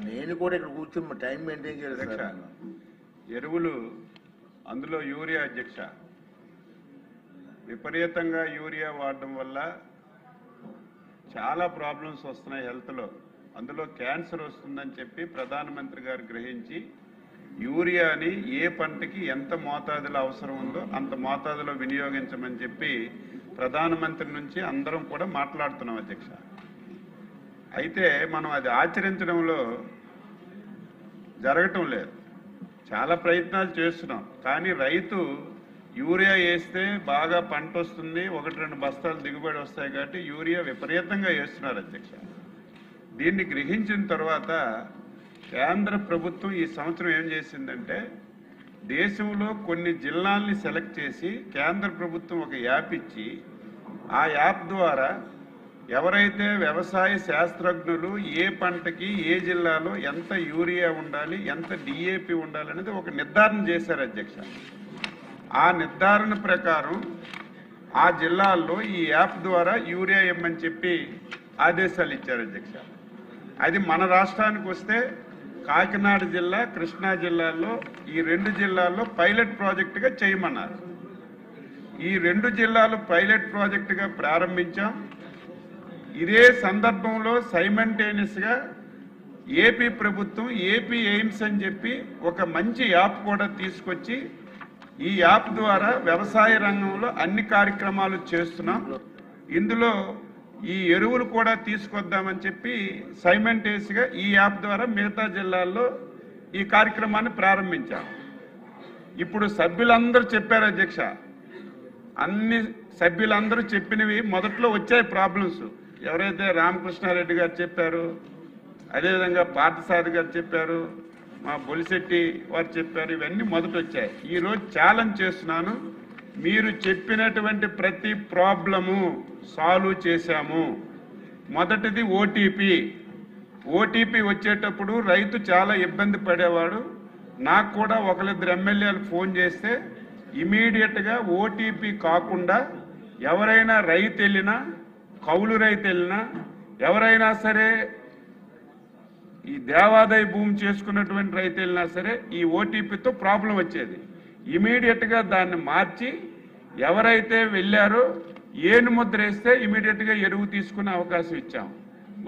నేను కూడా ఇక్కడ కూర్చొని టైం మెయింటైన్ చేయాలి. ఎరువులు అందులో యూరియా అధ్యక్ష, విపరీతంగా యూరియా వాడడం వల్ల చాలా ప్రాబ్లమ్స్ వస్తున్నాయి హెల్త్లో. అందులో క్యాన్సర్ వస్తుందని చెప్పి ప్రధానమంత్రి గారు గ్రహించి యూరియాని ఏ పంటకి ఎంత మోతాదులో అవసరం ఉందో అంత మోతాదులో వినియోగించమని చెప్పి ప్రధానమంత్రి నుంచి అందరం కూడా మాట్లాడుతున్నాం అధ్యక్ష. అయితే మనం అది ఆచరించడంలో జరగటం లేదు. చాలా ప్రయత్నాలు చేస్తున్నాం, కానీ రైతు యూరియా వేస్తే బాగా పంట వస్తుంది, 1-2 బస్తాలు దిగుబడి వస్తాయి కాబట్టి యూరియా విపరీతంగా వేస్తున్నారు అధ్యక్ష. దీన్ని గ్రహించిన తర్వాత కేంద్ర ప్రభుత్వం ఈ సంవత్సరం ఏం చేసిందంటే దేశంలో కొన్ని జిల్లాల్ని సెలెక్ట్ చేసి కేంద్ర ప్రభుత్వం ఒక యాప్ ఇచ్చి ఆ యాప్ ద్వారా ఎవరైతే వ్యవసాయ శాస్త్రజ్ఞులు ఏ పంటకి ఏ జిల్లాలో ఎంత యూరియా ఉండాలి, ఎంత డిఏపి ఉండాలి అనేది ఒక నిర్ధారణ చేశారు అధ్యక్ష. ఆ నిర్ధారణ ప్రకారం ఆ జిల్లాల్లో ఈ యాప్ ద్వారా యూరియా ఇమ్మని చెప్పి ఆదేశాలు ఇచ్చారు అధ్యక్ష. అది మన రాష్ట్రానికి వస్తే కాకినాడ జిల్లా, కృష్ణా జిల్లాల్లో ఈ 2 జిల్లాల్లో పైలట్ ప్రాజెక్టుగా చేయమన్నారు. ఈ 2 జిల్లాలు పైలట్ ప్రాజెక్టుగా ప్రారంభించాం. ఇదే సందర్భంలో సైమల్టేనియస్గా ఏపీ ప్రభుత్వం ఏపీ ఎయిమ్స్ అని చెప్పి ఒక మంచి యాప్ కూడా తీసుకొచ్చి ఈ యాప్ ద్వారా వ్యవసాయ రంగంలో అన్ని కార్యక్రమాలు చేస్తున్నాం. ఇందులో ఈ ఎరువులు కూడా తీసుకొద్దామని చెప్పి సైమల్టేనియస్గా ఈ యాప్ ద్వారా మిగతా జిల్లాల్లో ఈ కార్యక్రమాన్ని ప్రారంభించాం. ఇప్పుడు సభ్యులందరూ చెప్పారు అధ్యక్ష, అన్ని సభ్యులందరూ చెప్పినవి మొదట్లో వచ్చాయి ప్రాబ్లమ్స్. ఎవరైతే రామకృష్ణారెడ్డి గారు చెప్పారు, అదేవిధంగా పార్థసారథి గారు చెప్పారు, మా బొలిశెట్టి వారు చెప్పారు, ఇవన్నీ మొదట వచ్చాయి. ఈరోజు ఛాలెంజ్ చేస్తున్నాను, మీరు చెప్పినటువంటి ప్రతి ప్రాబ్లము సాల్వ్ చేశాము. మొదటిది ఓటీపీ వచ్చేటప్పుడు రైతు చాలా ఇబ్బంది పడేవాడు. నాకు కూడా 1-2 ఎమ్మెల్యేలు ఫోన్ చేస్తే ఇమీడియట్గా ఓటీపీ కాకుండా ఎవరైనా రైతు వెళ్ళినా, కౌలు రైతు వెళ్ళినా, ఎవరైనా సరే ఈ దేవాదాయ భూమి చేసుకున్నటువంటి రైతు వెళ్ళినా సరే ఈ ఓటీపీతో ప్రాబ్లం వచ్చేది. ఇమీడియట్గా దాన్ని మార్చి ఎవరైతే వెళ్ళారో ఏను ముద్ర వేస్తే ఇమీడియట్గా ఎరువు తీసుకునే అవకాశం ఇచ్చాం.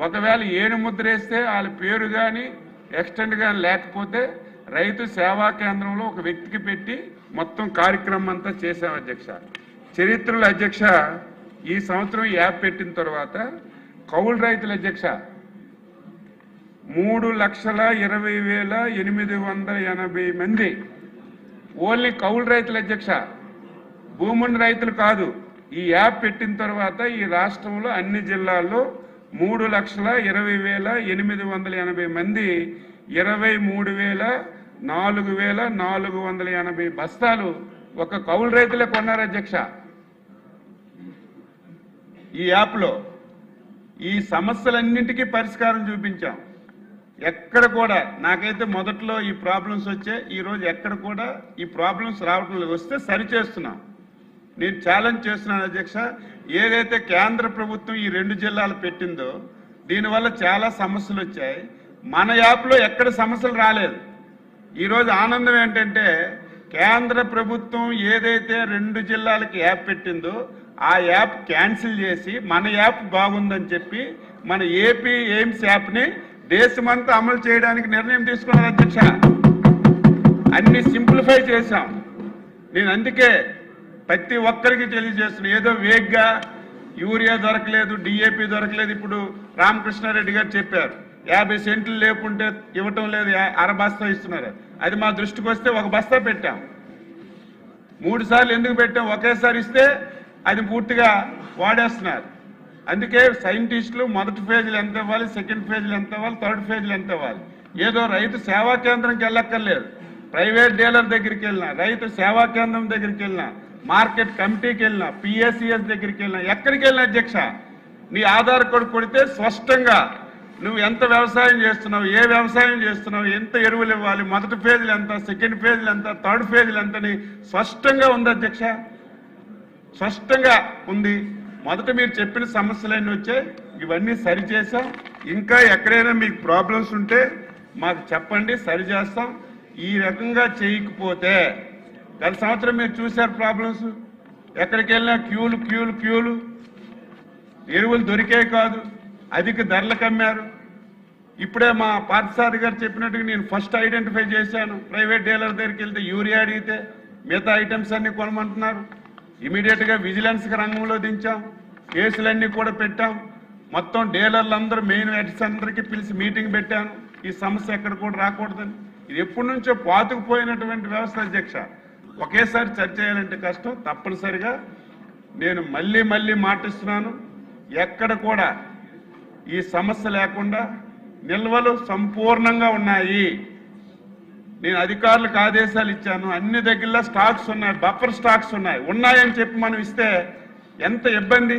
ఒకవేళ ఏను ముద్ర వేస్తే వాళ్ళ పేరు కానీ ఎక్స్టెండ్ కానీ లేకపోతే రైతు సేవా కేంద్రంలో ఒక వ్యక్తికి పెట్టి మొత్తం కార్యక్రమం అంతా చేశాం అధ్యక్ష. చరిత్రలో అధ్యక్ష ఈ సంవత్సరం యాప్ పెట్టిన తర్వాత కౌలు రైతుల అధ్యక్ష 3,20,880 మంది ఓన్లీ కౌలు రైతుల అధ్యక్ష, భూమున్న రైతులు కాదు. ఈ యాప్ పెట్టిన తర్వాత ఈ రాష్ట్రంలో అన్ని జిల్లాల్లో 3,20,880 మంది 23,480 బస్తాలు ఒక కౌలు రైతులే కొన్నారు అధ్యక్ష. ఈ యాప్లో ఈ సమస్యలన్నింటికీ పరిష్కారం చూపించాం. ఎక్కడ కూడా నాకైతే మొదట్లో ఈ ప్రాబ్లమ్స్ వచ్చాయి, ఈరోజు ఎక్కడ కూడా ఈ ప్రాబ్లమ్స్ రావడం లేదు. వస్తే సరి చేస్తున్నాం. నేను ఛాలెంజ్ చేస్తున్నాను అధ్యక్ష, ఏదైతే కేంద్ర ప్రభుత్వం ఈ 2 జిల్లాలు పెట్టిందో దీనివల్ల చాలా సమస్యలు వచ్చాయి. మన యాప్లో ఎక్కడ సమస్యలు రాలేదు. ఈరోజు ఆనందం ఏంటంటే కేంద్ర ప్రభుత్వం ఏదైతే 2 జిల్లాలకి యాప్ పెట్టిందో ఆ యాప్ క్యాన్సిల్ చేసి మన యాప్ బాగుందని చెప్పి మన ఏపీ ఎయిమ్స్ యాప్ని దేశమంతా అమలు చేయడానికి నిర్ణయం తీసుకున్నారు అధ్యక్ష. అన్ని సింప్లిఫై చేశాం. నేను అందుకే ప్రతి ఒక్కరికి తెలియజేస్తున్నా, ఏదో వేగ్గా యూరియా దొరకలేదు, డిఏపి దొరకలేదు. ఇప్పుడు రామకృష్ణారెడ్డి గారు చెప్పారు 50 సెంట్లు లేకుంటే ఇవ్వటం లేదు, 1/2 బస్తా ఇస్తున్నారు. అది మా దృష్టికి వస్తే 1 బస్తా పెట్టాం. 3 సార్లు ఎందుకు పెట్టాం? ఒకేసారి ఇస్తే అది పూర్తిగా వాడేస్తున్నారు. అందుకే సైంటిస్టులు మొదటి ఫేజ్లు ఎంత ఇవ్వాలి, సెకండ్ ఫేజ్లు ఎంత ఇవ్వాలి, థర్డ్ ఫేజ్లు ఎంత ఇవ్వాలి. ఏదో రైతు సేవా కేంద్రంకి వెళ్ళక్కర్లేదు, ప్రైవేట్ డీలర్ దగ్గరికి వెళ్ళినా, రైతు సేవా కేంద్రం దగ్గరికి వెళ్ళినా, మార్కెట్ కమిటీకి వెళ్ళినా, పిఎస్సిఎస్ దగ్గరికి వెళ్ళినా, ఎక్కడికి వెళ్ళినా అధ్యక్ష నీ ఆధార్ కార్డు కొడితే స్పష్టంగా నువ్వు ఎంత వ్యవసాయం చేస్తున్నావు, ఏ వ్యవసాయం చేస్తున్నావు, ఎంత ఎరువులు ఇవ్వాలి, మొదటి ఫేజ్లు ఎంత, సెకండ్ ఫేజ్లు ఎంత, థర్డ్ ఫేజ్లు ఎంతని స్పష్టంగా ఉంది అధ్యక్ష. స్పష్టంగా ఉంది. మొదట మీరు చెప్పిన సమస్యలన్నీ వచ్చాయి, ఇవన్నీ సరిచేసాం. ఇంకా ఎక్కడైనా మీకు ప్రాబ్లమ్స్ ఉంటే మాకు చెప్పండి, సరి చేస్తాం. ఈ రకంగా చేయకపోతే గత సంవత్సరం మీరు చూశారు ప్రాబ్లమ్స్, ఎక్కడికి వెళ్ళినా క్యూలు క్యూలు క్యూలు, ఎరువులు దొరికే కాదు, అధిక ధరలకు అమ్మారు. ఇప్పుడే మా పార్థసారథి గారు చెప్పినట్టుగా నేను ఫస్ట్ ఐడెంటిఫై చేశాను. ప్రైవేట్ డీలర్ దగ్గరికి వెళ్తే యూరియా అడిగితే మిగతా ఐటమ్స్ అన్ని కొనమంటున్నారు. ఇమీడియట్గా విజిలెన్స్కి రంగంలో దించాం, కేసులన్నీ కూడా పెట్టాం. మొత్తం డీలర్లందరూ మెయిన్ ఎడిట్స్ అందరికీ పిలిచి మీటింగ్ పెట్టాను. ఈ సమస్య ఎక్కడ కూడా రాకూడదని. ఇది ఎప్పటి నుంచో పాతుకుపోయినటువంటి వ్యవస్థ అధ్యక్ష. ఒకేసారి చర్చ చేయాలంటే కష్టం. తప్పనిసరిగా నేను మళ్ళీ మాటిస్తున్నాను, ఎక్కడ కూడా ఈ సమస్య లేకుండా నిల్వలు సంపూర్ణంగా ఉన్నాయి. నేను అధికారులకు ఆదేశాలు ఇచ్చాను. అన్ని దగ్గరలో స్టాక్స్ ఉన్నాయి, బఫర్ స్టాక్స్ ఉన్నాయని చెప్పి మనం ఇస్తే ఎంత ఇబ్బంది.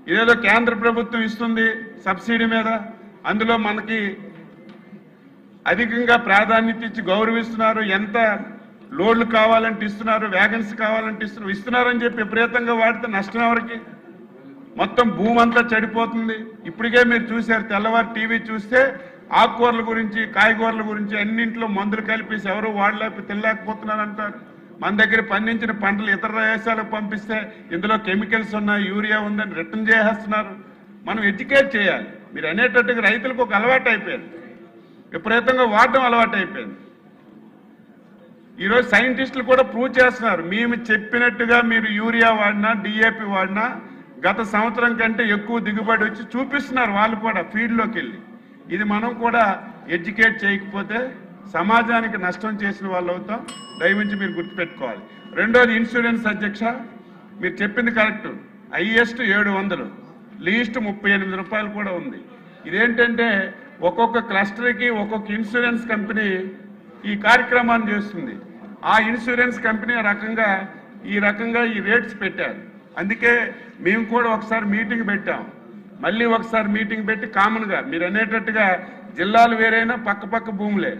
ఇదేదో కేంద్ర ప్రభుత్వం ఇస్తుంది సబ్సిడీ మీద, అందులో మనకి అధికంగా ప్రాధాన్యత ఇచ్చి గౌరవిస్తున్నారు. ఎంత లోడ్లు కావాలంటే ఇస్తున్నారు, వ్యాగన్స్ కావాలంటే ఇస్తున్నారని చెప్పి విపరీతంగా వాడితే నష్టం ఎవరికి? మొత్తం భూమి అంతా చెడిపోతుంది. ఇప్పటికే మీరు చూశారు, తెల్లవారు టీవీ చూస్తే ఆకుకూరల గురించి, కాయగూరల గురించి అన్నింట్లో మందులు కలిపేసి ఎవరు వాడలేక తినలేకపోతున్నారు అంటారు. మన దగ్గర పండించిన పంటలు ఇతర దేశాలకు పంపిస్తే ఇందులో కెమికల్స్ ఉన్నాయి, యూరియా ఉందని రిటర్న్ చేసేస్తున్నారు. మనం ఎడ్యుకేట్ చేయాలి. మీరు అనేటట్టుగా రైతులకు ఒక అలవాటు అయిపోయింది, విపరీతంగా వాడడం అలవాటు అయిపోయింది. ఈరోజు సైంటిస్టులు కూడా ప్రూవ్ చేస్తున్నారు, మేము చెప్పినట్టుగా మీరు యూరియా వాడినా, డిఏపి వాడినా గత సంవత్సరం కంటే ఎక్కువ దిగుబడి వచ్చి చూపిస్తున్నారు వాళ్ళు కూడా ఫీల్డ్లోకి వెళ్ళి. ఇది మనం కూడా ఎడ్యుకేట్ చేయకపోతే సమాజానికి నష్టం చేసిన వాళ్ళు అవుతాం. దయవుంచి మీరు గుర్తుపెట్టుకోవాలి. రెండోది ఇన్సూరెన్స్ అధ్యక్ష, మీరు చెప్పింది కరెక్ట్. హైయెస్ట్ 700, లీస్ట్ 38 రూపాయలు కూడా ఉంది. ఇదేంటంటే ఒక్కొక్క క్లస్టర్కి ఒక్కొక్క ఇన్సూరెన్స్ కంపెనీ ఈ కార్యక్రమాన్ని చేస్తుంది. ఆ ఇన్సూరెన్స్ కంపెనీ ఈ రకంగా ఈ రేట్స్ పెట్టారు. అందుకే మేము కూడా ఒకసారి మీటింగ్ పెట్టాం, మళ్ళీ ఒకసారి మీటింగ్ పెట్టి కామన్గా మీరు అనేటట్టుగా జిల్లాలు వేరైనా పక్క భూములే.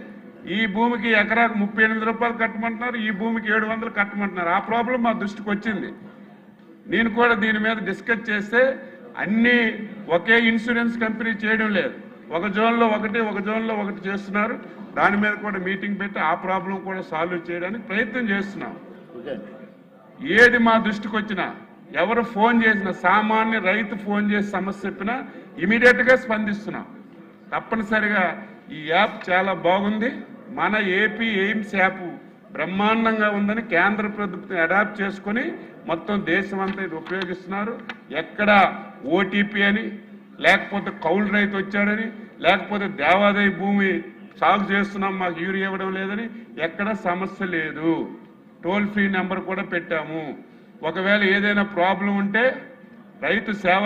ఈ భూమికి ఎకరాకు 38 రూపాయలు కట్టమంటున్నారు, ఈ భూమికి 700 కట్టమంటున్నారు. ఆ ప్రాబ్లం మా దృష్టికి వచ్చింది. నేను కూడా దీని మీద డిస్కస్ చేస్తే అన్నీ ఒకే ఇన్సూరెన్స్ కంపెనీ చేయడం లేదు, ఒక జోన్లో ఒకటి చేస్తున్నారు. దాని మీద కూడా మీటింగ్ పెట్టి ఆ ప్రాబ్లం కూడా సాల్వ్ చేయడానికి ప్రయత్నం చేస్తున్నాం. ఏది మా దృష్టికి వచ్చినా, ఎవరు ఫోన్ చేసినా, సామాన్య రైతు ఫోన్ చేసి సమస్య చెప్పినా ఇమీడియట్గా స్పందిస్తున్నాం. తప్పనిసరిగా ఈ యాప్ చాలా బాగుంది. మన ఏపీ ఎయిమ్స్ యాప్ బ్రహ్మాండంగా ఉందని కేంద్ర ప్రభుత్వం అడాప్ట్ చేసుకొని మొత్తం దేశమంతా ఇది ఉపయోగిస్తున్నారు. ఎక్కడ ఓటీపీ అని, లేకపోతే కౌలు రైతు వచ్చాడని, లేకపోతే దేవాదాయ భూమి సాగు చేస్తున్నాం మాకు యూరియా ఇవ్వడం లేదని ఎక్కడ సమస్య లేదు. టోల్ ఫ్రీ నెంబర్ కూడా పెట్టాము. ఒకవేళ ఏదైనా ప్రాబ్లం ఉంటే రైతు సేవ